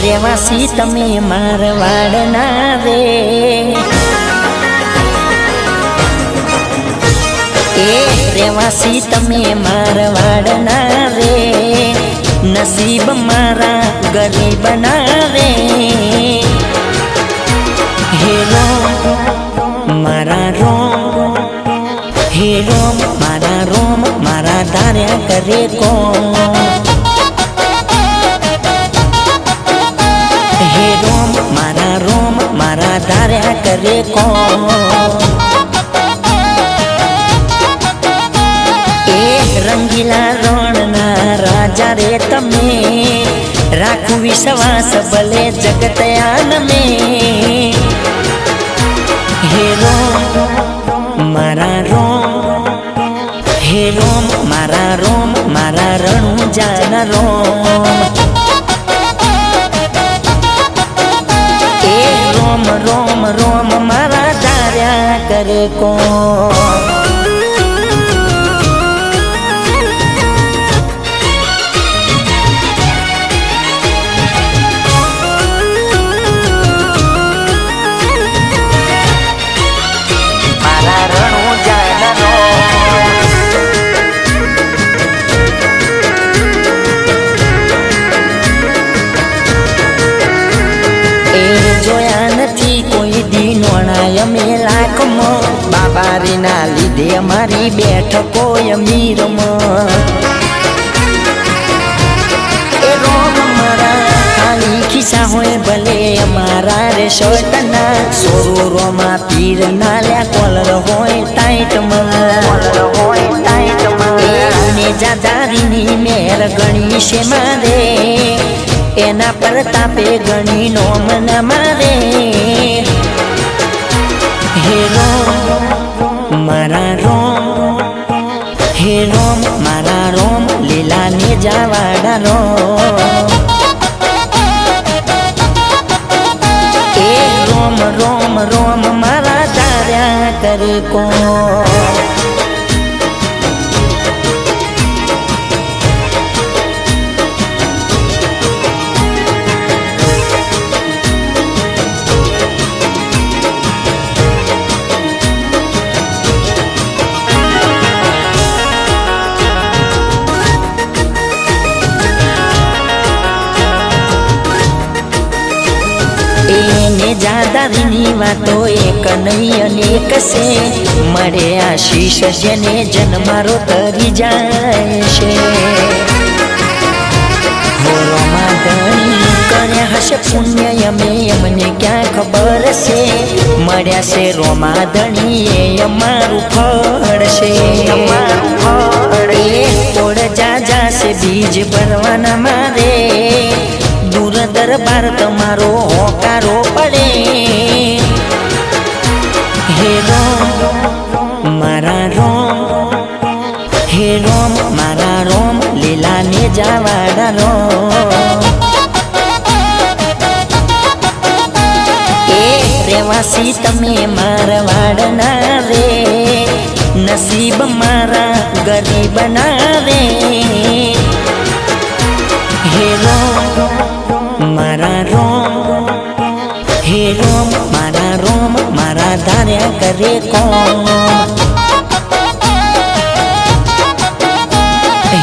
રેવાસી તમે મારવાડના રે રેવાસી તમે મારવાડના રે નસીબ મારા ગરીબના રે હે રોમ મારા રોમ હે રોમ મારા ધાર્યા કરે કોણ હે રોમ મારા ધાર્યા કરે કોણ રંગીલા રણના રાજા રે તમે રાખું વિશ્વાસ ભલે જગતયાન મેં હે રોમ મારા રોમ હે રોમ મારા રણુ જાન રોમ એ રોમ મારા ધાર્યા કરે કોણ અમે લાખમાં બાબારીના લીધે અમારી બેઠકો અમીરમાં એ રોમ મારા ખાલી ખિસ્સા હોય ભલે અમારા રે શર્ટના સોરોમાં પીર ના લ્યા કોલર હોય ટાઈટમાં એને જાદારીની મેર ગણી છે મારે એના પર તાપે ગણી નો મન મારે હે રોમ મારા રોમ હે રોમ મારા રોમ લીલા ને જાવાડા રોમ એ રોમ મારા ધાર્યા કરે કોણ જાદારીની વાતો એક નહીં અનેક છે મળે આશીષ જેને જન્મારો તરી જાય છે હોરોમાં ધણી કર્યા હશે પુણ્ય અમે અમને ક્યાં ખબર છે મળ્યા છે રોમા ધણી એ અમારું ફળ છે એ કોડ જાજા છે બીજ ભરવાના મારે દૂર દરબાર તમારો હોકારો પડે હે રોમ મારા રોમ હે રોમ મારા રોમ લીલા ને જાવાડા રોમ એ રેવાસી તમે મારવાડના રે નસીબ મારા ગરીબના રે હે રોમ મારા રોમ હે રોમ મારા ધાર્યા કરે કોણ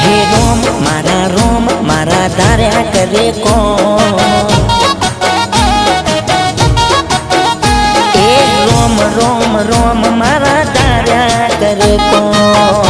હે રોમ મારા ધાર્યા કરે કોણ એ રોમ મારા ધાર્યા કરે કોણ